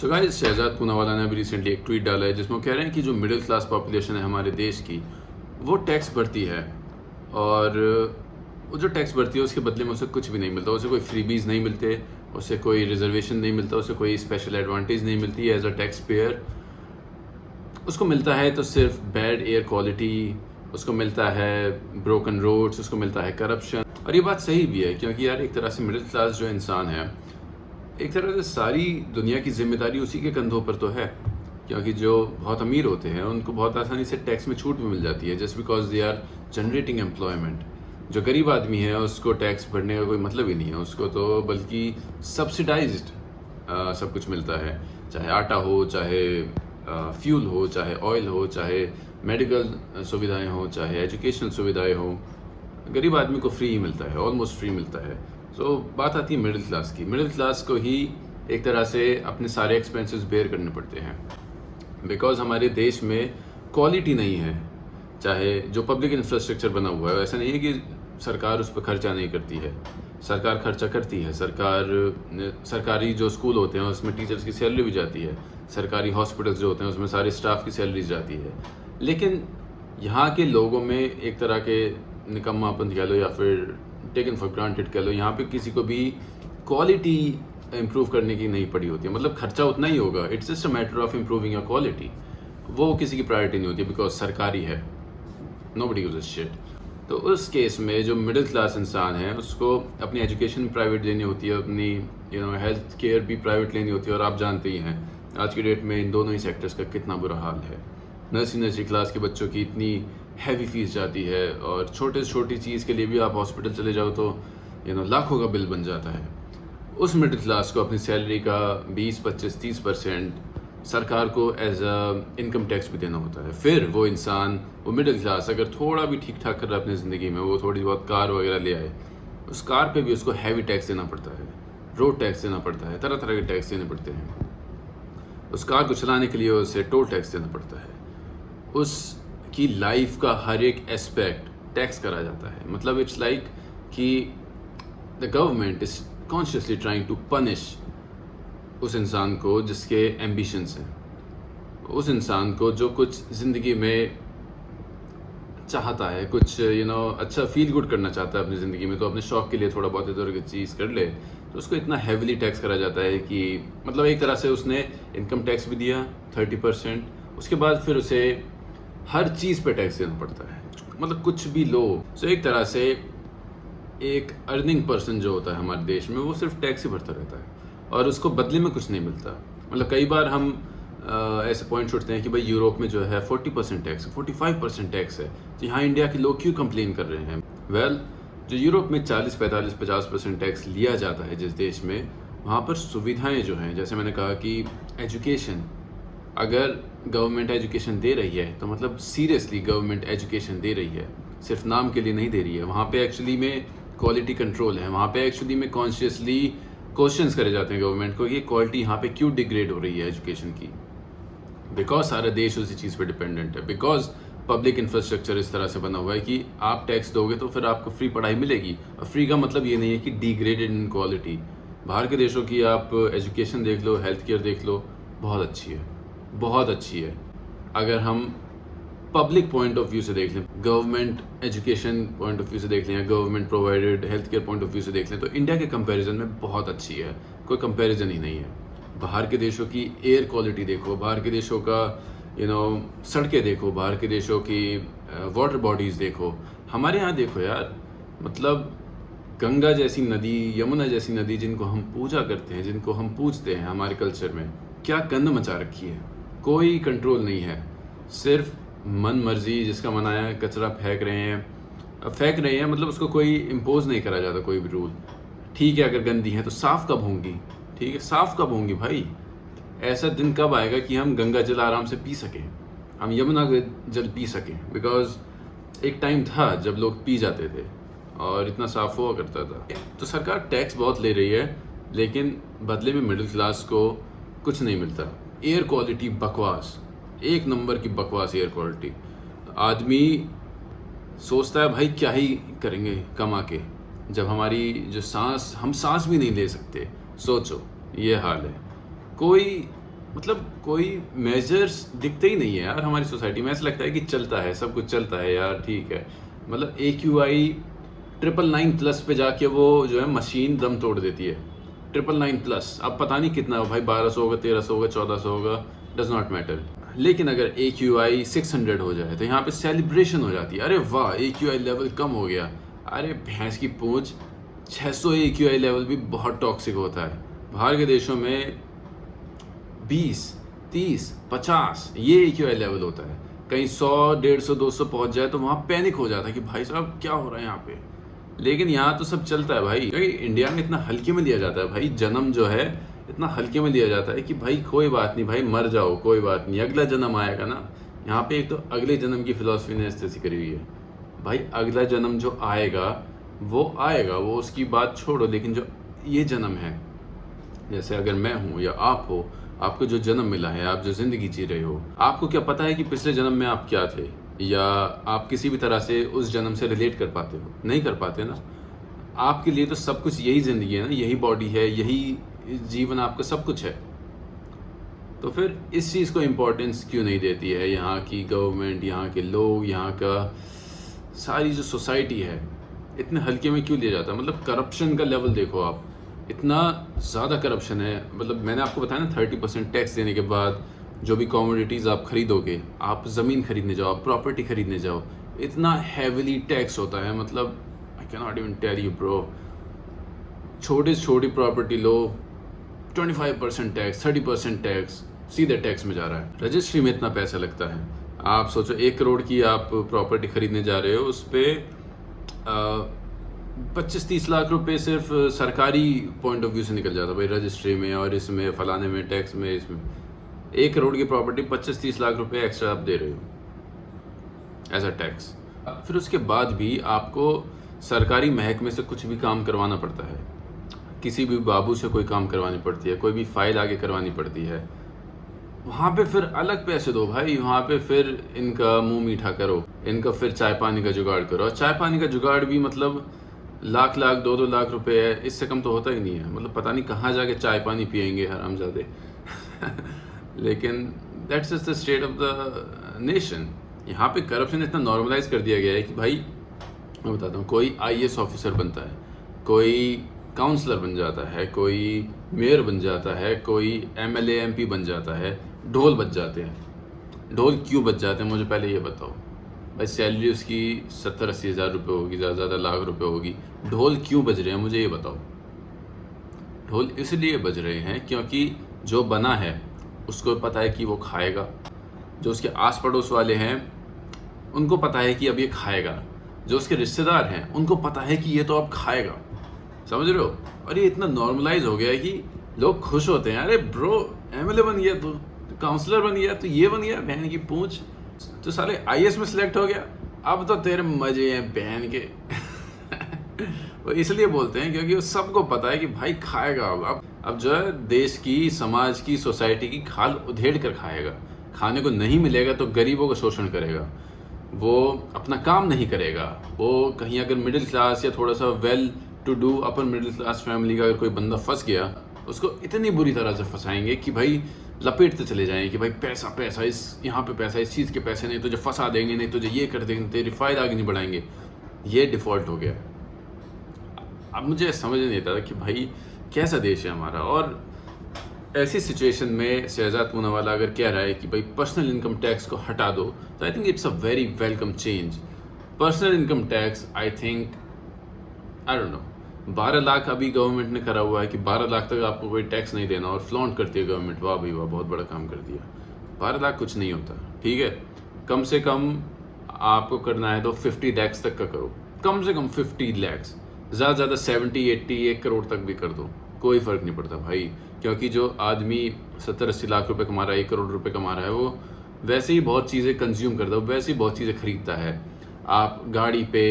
So guys, Shahzad Poonawalla ने अभी recently एक ट्वीट डाला है जिसमें वो कह रहे हैं कि जो मिडिल क्लास पॉपुलेशन है हमारे देश की, वो टैक्स भरती है और वो जो टैक्स भरती है उसके बदले में उसे कुछ भी नहीं मिलता। उसे कोई फ्रीबीज नहीं मिलते, उसे कोई रिजर्वेशन नहीं मिलता, उसे कोई स्पेशल एडवांटेज नहीं मिलती एज अ टैक्स पेयर। उसको मिलता है तो सिर्फ बैड एयर क्वालिटी, उसको मिलता है ब्रोकन रोड्स, उसको मिलता है करप्शन। और ये बात सही भी है क्योंकि यार एक तरह से मिडिल क्लास जो इंसान है, एक तरह से सारी दुनिया की जिम्मेदारी उसी के कंधों पर तो है। क्योंकि जो बहुत अमीर होते हैं उनको बहुत आसानी से टैक्स में छूट भी मिल जाती है just because they are generating employment. जो गरीब आदमी है उसको टैक्स भरने का कोई मतलब ही नहीं है, उसको तो बल्कि सब्सिडाइज्ड सब कुछ मिलता है, चाहे आटा हो, चाहे फ्यूल हो, चाहे ऑयल हो, चाहे मेडिकल सुविधाएं हो, चाहे एजुकेशनल सुविधाएं हो। गरीब आदमी को फ्री ही मिलता है, ऑलमोस्ट फ्री मिलता है। सो बात आती है मिडिल क्लास की। मिडिल क्लास को ही एक तरह से अपने सारे एक्सपेंसेस बेयर करने पड़ते हैं बिकॉज हमारे देश में क्वालिटी नहीं है। चाहे जो पब्लिक इंफ्रास्ट्रक्चर बना हुआ है, ऐसा नहीं है कि सरकार उस पर खर्चा नहीं करती है, सरकार खर्चा करती है। सरकारी जो स्कूल होते हैं उसमें टीचर्स की सैलरी भी जाती है, सरकारी हॉस्पिटल्स जो होते हैं उसमें सारे स्टाफ की सैलरी जाती है। लेकिन यहाँ के लोगों में एक तरह के निकम्मापन कह लो या फिर टेकन फॉर ग्रांटेड कह लो, यहाँ पे किसी को भी क्वालिटी इम्प्रूव करने की नहीं पड़ी होती है। मतलब खर्चा उतना ही होगा, it's just a matter of improving your quality. वो किसी की प्रायोरिटी नहीं होती बिकॉज सरकारी है, नोबडी गिव्स अ शिट। तो उस केस में जो मिडिल क्लास इंसान है उसको अपनी एजुकेशन प्राइवेट लेनी होती है, अपनी हेल्थ केयर भी प्राइवेट लेनी होती है। और आप जानते ही हैं आज की डेट में इन दोनों ही सेक्टर्स का कितना बुरा हाल है। नर्सरी क्लास के बच्चों की इतनी हैवी फीस जाती है और छोटे से छोटी चीज़ के लिए भी आप हॉस्पिटल चले जाओ तो लाखों का बिल बन जाता है। उस मिडिल क्लास को अपनी सैलरी का 20, 25, 30% सरकार को एज अ इनकम टैक्स भी देना होता है। फिर वो इंसान, वो मिडिल क्लास अगर थोड़ा भी ठीक ठाक कर रहा है अपनी ज़िंदगी में, वो थोड़ी बहुत कार वगैरह ले आए, उस कार पे भी उसको हैवी टैक्स देना पड़ता है, रोड टैक्स देना पड़ता है, तरह तरह के टैक्स देने पड़ते हैं। उस कार को चलाने के लिए उसे टोल टैक्स देना पड़ता है। उसकी लाइफ का हर एक एस्पेक्ट टैक्स करा जाता है। मतलब इट्स लाइक कि the government is consciously trying to punish उस इंसान को जिसके एम्बिशंस हैं, उस इंसान को जो कुछ ज़िंदगी में चाहता है, कुछ अच्छा फील गुड करना चाहता है अपनी ज़िंदगी में, तो अपने शौक के लिए थोड़ा बहुत इधर की चीज़ कर ले तो उसको इतना हैविली टैक्स करा जाता है कि मतलब एक तरह से उसने इनकम टैक्स भी दिया 30%, उसके बाद फिर उसे हर चीज़ पे टैक्स देना पड़ता है, मतलब कुछ भी लो। सो एक तरह से एक अर्निंग पर्सन जो होता है हमारे देश में वो सिर्फ टैक्स ही भरता रहता है और उसको बदले में कुछ नहीं मिलता। मतलब कई बार हम ऐसे पॉइंट्स उठते हैं कि भाई यूरोप में जो है 40% टैक्स, 45% टैक्स है, तो यहाँ इंडिया के लोग क्यों कंप्लेन कर रहे हैं? वेल, जो यूरोप में 40, 45, 50% टैक्स लिया जाता है जिस देश में, वहाँ पर सुविधाएं जो हैं, जैसे मैंने कहा कि एजुकेशन, अगर गवर्नमेंट एजुकेशन दे रही है तो मतलब सीरियसली गवर्नमेंट एजुकेशन दे रही है, सिर्फ नाम के लिए नहीं दे रही है। वहाँ पे एक्चुअली में क्वालिटी कंट्रोल है, वहाँ पे एक्चुअली में कॉन्शियसली क्वेश्चंस करे जाते हैं गवर्नमेंट को कि क्वालिटी यहाँ पे क्यों डिग्रेड हो रही है एजुकेशन की। बिकॉज सारा देश उसी चीज़ पे डिपेंडेंट है, बिकॉज पब्लिक इंफ्रास्ट्रक्चर इस तरह से बना हुआ है कि आप टैक्स दोगे तो फिर आपको फ्री पढ़ाई मिलेगी। और फ्री का मतलब ये नहीं है कि डिग्रेडेड इन क्वालिटी। बाहर के देशों की आप एजुकेशन देख लो, हेल्थ केयर देख लो, बहुत अच्छी है, बहुत अच्छी है। अगर हम पब्लिक पॉइंट ऑफ व्यू से देख लें, government education point of view से देख लें या government provided health care point of view से देख लें, तो इंडिया के कंपैरिजन में बहुत अच्छी है, कोई कंपैरिजन ही नहीं है। बाहर के देशों की एयर क्वालिटी देखो, बाहर के देशों का सड़कें देखो, बाहर के देशों की वाटर बॉडीज़ देखो, हमारे यहाँ देखो यार। मतलब गंगा जैसी नदी, यमुना जैसी नदी जिनको हम पूजा करते हैं, जिनको हम पूजते हैं हमारे कल्चर में, क्या गंद मचा रखी है। कोई कंट्रोल नहीं है, सिर्फ मन मर्जी, जिसका मन आया कचरा फेंक रहे हैं। मतलब उसको कोई इम्पोज नहीं करा जाता कोई भी रूल। ठीक है, अगर गंदी है तो साफ़ कब होंगी? ठीक है, साफ़ कब होंगी भाई? ऐसा दिन कब आएगा कि हम गंगा जल आराम से पी सकें, हम यमुना का जल पी सकें? बिकॉज एक टाइम था जब लोग पी जाते थे और इतना साफ हुआ करता था। तो सरकार टैक्स बहुत ले रही है लेकिन बदले में मिडिल क्लास को कुछ नहीं मिलता। एयर क्वालिटी बकवास, एक नंबर की बकवास एयर क्वालिटी। आदमी सोचता है भाई क्या ही करेंगे कमा के, जब हमारी जो हम सांस भी नहीं ले सकते। सोचो, ये हाल है। कोई मतलब कोई मेजर्स दिखते ही नहीं है यार हमारी सोसाइटी में। ऐसा लगता है कि चलता है, सब कुछ चलता है यार, ठीक है। मतलब AQI 999+ पे जाके वो जो है मशीन दम तोड़ देती है। 999+, अब पता नहीं कितना हो भाई, 1200 होगा, 1300 होगा, 1400 होगा, डज नॉट मैटर। लेकिन अगर AQI 600 हो जाए तो यहाँ पे सेलिब्रेशन हो जाती है, अरे वाह AQI लेवल कम हो गया। अरे भैंस की पूंछ, 600 AQI लेवल भी बहुत टॉक्सिक होता है। बाहर के देशों में 20, 30, 50 ये AQI लेवल होता है। कहीं 100, 150, 200 पहुंच जाए तो वहाँ पैनिक हो जाता है कि भाई साहब क्या हो रहा है यहाँ पे। लेकिन यहाँ तो सब चलता है भाई, क्योंकि इंडिया में इतना हल्के में लिया जाता है भाई, जन्म जो है इतना हल्के में लिया जाता है कि भाई कोई बात नहीं भाई, मर जाओ कोई बात नहीं, अगला जन्म आएगा ना। यहाँ पे एक तो अगले जन्म की फिलॉसफी ने ऐसी करी हुई है भाई, अगला जन्म जो आएगा वो उसकी बात छोड़ो, लेकिन जो ये जन्म है, जैसे अगर मैं हूँ या आप हो, आपको जो जन्म मिला है, आप जो जिंदगी जी रहे हो, आपको क्या पता है कि पिछले जन्म में आप क्या थे, या आप किसी भी तरह से उस जन्म से रिलेट कर पाते हो? नहीं कर पाते ना। आपके लिए तो सब कुछ यही जिंदगी है ना, यही बॉडी है, यही जीवन आपका सब कुछ है। तो फिर इस चीज़ को इम्पोर्टेंस क्यों नहीं देती है यहाँ की गवर्नमेंट, यहाँ के लोग, यहाँ का सारी जो सोसाइटी है, इतने हल्के में क्यों लिया जाता है? मतलब करप्शन का लेवल देखो आप, इतना ज़्यादा करप्शन है। मतलब मैंने आपको बताया ना, 30% टैक्स देने के बाद जो भी कमोडिटीज़ आप खरीदोगे, आप ज़मीन खरीदने जाओ, आप प्रॉपर्टी खरीदने जाओ, इतना हैविली टैक्स होता है। मतलब I can not even tell you bro. छोटी से छोटी प्रॉपर्टी लो, 25% टैक्स, 30% टैक्स सीधे टैक्स में जा रहा है। रजिस्ट्री में इतना पैसा लगता है। आप सोचो 1 करोड़ की आप प्रॉपर्टी खरीदने जा रहे हो, उस पर 25-30 लाख रुपए सिर्फ सरकारी पॉइंट ऑफ व्यू से निकल जाता है भाई, रजिस्ट्री में और इसमें फलाने में, टैक्स में, इसमें। 1 करोड़ की प्रॉपर्टी 25-30 लाख रुपए एक्स्ट्रा आप दे रहे हो एज अ टैक्स। फिर उसके बाद भी आपको सरकारी महकमे से कुछ भी काम करवाना पड़ता है, किसी भी बाबू से कोई काम करवानी पड़ती है, कोई भी फाइल आगे करवानी पड़ती है, वहाँ पे फिर अलग पैसे दो भाई। वहाँ पे फिर इनका मुंह मीठा करो, इनका फिर चाय पानी का जुगाड़ करो। और चाय पानी का जुगाड़ भी मतलब लाख 2-2 लाख रुपए है, इससे कम तो होता ही नहीं है। मतलब पता नहीं कहाँ जाके चाय पानी पियेंगे हरामजादे। लेकिन that's is the state of the nation. यहाँ पे करप्शन इतना नॉर्मलाइज कर दिया गया है कि भाई मैं बताता हूँ, कोई IAS ऑफिसर बनता है, कोई काउंसलर बन जाता है, कोई मेयर बन जाता है, कोई MLA MP बन जाता है, ढोल बज जाते हैं। ढोल क्यों बज जाते हैं मुझे पहले ये बताओ भाई। सैलरी उसकी 70-80 हज़ार रुपये होगी, ज़्यादा ज़्यादा लाख रुपए होगी। ढोल क्यों बज रहे हैं मुझे ये बताओ। ढोल इसलिए बज रहे हैं क्योंकि जो बना है उसको पता है कि वो खाएगा, जो उसके आस पड़ोस वाले हैं उनको पता है कि अब ये खाएगा, जो उसके रिश्तेदार हैं उनको पता है कि ये तो अब खाएगा। समझ रहे हो? और ये इतना नॉर्मलाइज हो गया है कि लोग खुश होते हैं, अरे ब्रो MLA बन गया, तो काउंसलर बन गया, तो ये बन गया, बहन की पूंछ, तो साले IAS में सिलेक्ट हो गया, अब तो तेरे मजे हैं बहन के। वो इसलिए बोलते हैं क्योंकि वो सबको पता है कि भाई खाएगा। अब जो है देश की, समाज की, सोसाइटी की खाल उधेड़ कर खाएगा। खाने को नहीं मिलेगा तो गरीबों का शोषण करेगा, वो अपना काम नहीं करेगा। वो कहीं अगर मिडिल क्लास या थोड़ा सा well to do upper middle class family का अगर कोई बंदा फंस गया, उसको इतनी बुरी तरह से फंसाएंगे कि भाई लपेटते चले जाएंगे कि भाई पैसा पैसा, इस यहाँ पे पैसा, इस चीज़ के पैसे, नहीं तुझे फंसा देंगे, नहीं तुझे ये कर देंगे, तेरी फाइल आगे नहीं बढ़ाएंगे। ये डिफ़ॉल्ट हो गया। अब मुझे समझ नहीं आता कि भाई कैसा देश है हमारा। और ऐसी सिचुएशन में शहजाद पूनावाला अगर कह रहा है कि भाई पर्सनल इनकम टैक्स को हटा दो, तो I think it's a very welcome change. Personal income tax I think, I don't know, 12 lakh अभी गवर्नमेंट ने करा हुआ है कि 12 लाख तक आपको कोई टैक्स नहीं देना, और फ्लॉन्ट करती है गवर्नमेंट। वाह भाई वाह, बहुत बड़ा काम कर दिया। 12 लाख कुछ नहीं होता, ठीक है। कम से कम आपको करना है तो 50 लैक्स तक का करो, कम से कम 50 लैक्स, ज़्यादा ज़्यादा 70-80 1 करोड़ तक भी कर दो, कोई फ़र्क नहीं पड़ता भाई। क्योंकि जो आदमी 70-80 लाख रुपए कमा रहा है, 1 करोड़ रुपए कमा रहा है, वो वैसे ही बहुत चीज़ें कंज्यूम करता है, वैसे ही बहुत चीज़ें खरीदता है। आप गाड़ी पे,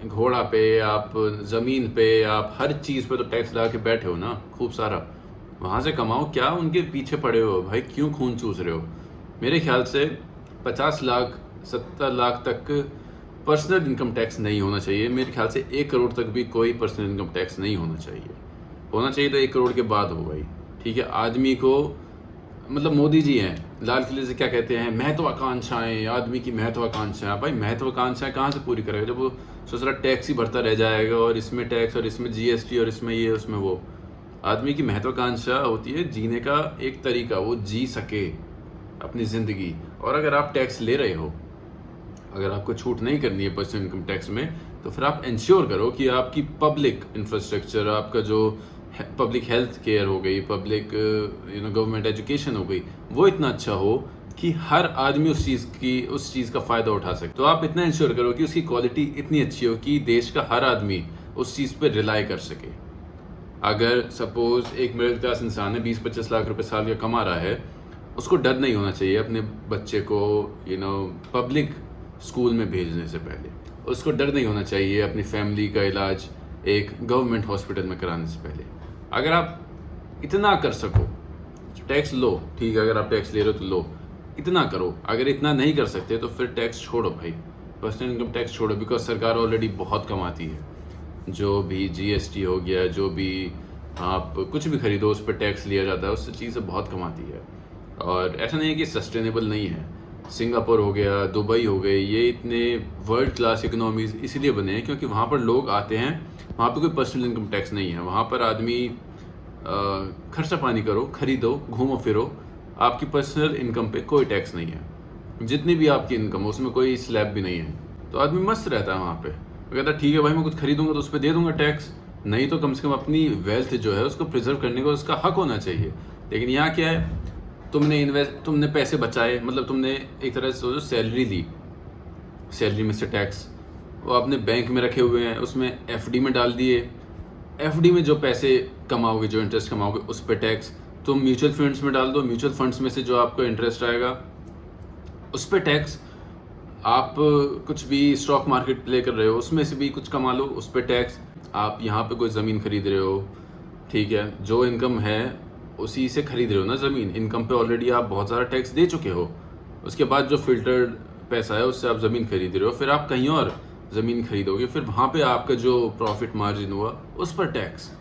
घोड़ा पे, आप ज़मीन पे, आप हर चीज़ पे तो टैक्स लगा के बैठे हो ना, खूब सारा। वहाँ से कमाओ, क्या उनके पीछे पड़े हो भाई, क्यों खून चूस रहे हो? मेरे ख्याल से 50 लाख 70 लाख तक पर्सनल इनकम टैक्स नहीं होना चाहिए। मेरे ख्याल से 1 करोड़ तक भी कोई पर्सनल इनकम टैक्स नहीं होना चाहिए। होना चाहिए तो 1 करोड़ के बाद हो भाई, ठीक है। आदमी को मतलब मोदी जी हैं, लाल किले से क्या कहते हैं, महत्वाकांक्षाएं, आदमी की महत्वाकांक्षाएं। भाई महत्वाकांक्षाएं कहाँ से पूरी करेगा जब वो सोच रहा टैक्स ही भरता रह जाएगा, और इसमें टैक्स और इसमें जीएसटी और इसमें ये उसमें वो। आदमी की महत्वाकांक्षा होती है जीने का एक तरीका, वो जी सके अपनी ज़िंदगी। और अगर आप टैक्स ले रहे हो, अगर आपको छूट नहीं करनी है पर्सनल इनकम टैक्स में, तो फिर आप इंश्योर करो कि आपकी पब्लिक इंफ्रास्ट्रक्चर, आपका जो पब्लिक हेल्थ केयर हो गई, पब्लिक गवर्नमेंट एजुकेशन हो गई, वो इतना अच्छा हो कि हर आदमी उस चीज़ का फ़ायदा उठा सके। तो आप इतना इंश्योर करो कि उसकी क्वालिटी इतनी अच्छी हो कि देश का हर आदमी उस चीज़ पर रिलाई कर सके। अगर सपोज एक मिडिल क्लास इंसान है, 20-25 लाख रुपए साल का कमा रहा है, उसको डर नहीं होना चाहिए अपने बच्चे को पब्लिक स्कूल में भेजने से पहले। उसको डर नहीं होना चाहिए अपनी फैमिली का इलाज एक गवर्नमेंट हॉस्पिटल में कराने से पहले। अगर आप इतना कर सको, टैक्स लो, ठीक है, अगर आप टैक्स ले रहे हो तो लो, इतना करो। अगर इतना नहीं कर सकते तो फिर टैक्स छोड़ो भाई, पर्सनल इनकम टैक्स छोड़ो, बिकॉज सरकार ऑलरेडी बहुत कमाती है। जो भी जीएसटी हो गया, जो भी आप कुछ भी खरीदो उस पर टैक्स लिया जाता है, उससे चीज़ें बहुत कमाती है। और ऐसा नहीं है कि सस्टेनेबल नहीं है। सिंगापुर हो गया, दुबई हो गई, ये इतने वर्ल्ड क्लास इकोनॉमीज़ इसीलिए बने हैं क्योंकि वहाँ पर लोग आते हैं, वहाँ पर कोई पर्सनल इनकम टैक्स नहीं है। वहाँ पर आदमी खर्चा पानी करो, खरीदो, घूमो फिरो, आपकी पर्सनल इनकम पे कोई टैक्स नहीं है। जितनी भी आपकी इनकम हो उसमें कोई स्लैब भी नहीं है, तो आदमी मस्त रहता है वहाँ पे। वो कहता है ठीक है भाई, मैं कुछ खरीदूंगा तो उस पर दे दूंगा टैक्स, नहीं तो कम से कम अपनी वेल्थ जो है उसको प्रिजर्व करने का उसका हक होना चाहिए। लेकिन यहाँ क्या है, तुमने पैसे बचाए, मतलब तुमने एक तरह से सोचो सैलरी ली, सैलरी में से टैक्स वो आपने बैंक में रखे हुए हैं, उसमें एफडी में डाल दिए, एफडी में जो पैसे कमाओगे, जो इंटरेस्ट कमाओगे उस पर टैक्स। तुम म्यूचुअल फंड्स में डाल दो, म्यूचुअल फंड्स में से जो आपको इंटरेस्ट आएगा उस पर टैक्स। आप कुछ भी स्टॉक मार्केट प्ले कर रहे हो उसमें से भी कुछ कमा लो, उस पर टैक्स। आप यहाँ पे कोई ज़मीन खरीद रहे हो, ठीक है, जो इनकम है उसी से खरीद रहे हो ना ज़मीन, इनकम पे ऑलरेडी आप बहुत सारा टैक्स दे चुके हो। उसके बाद जो फिल्टर्ड पैसा है उससे आप ज़मीन खरीद रहे हो, फिर आप कहीं और ज़मीन खरीदोगे, फिर वहाँ पे आपका जो प्रॉफिट मार्जिन हुआ उस पर टैक्स।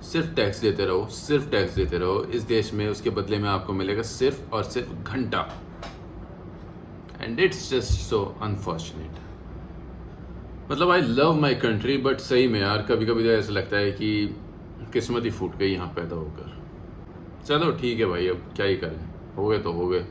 सिर्फ टैक्स देते रहो, सिर्फ टैक्स देते रहो इस देश में, उसके बदले में आपको मिलेगा सिर्फ और सिर्फ घंटा। And it's just so unfortunate. मतलब I love my country, but सही में यार कभी कभी तो ऐसा लगता है कि किस्मत ही फूट गई यहाँ पैदा होकर। चलो ठीक है भाई, अब क्या ही करें, हो गए तो हो गए।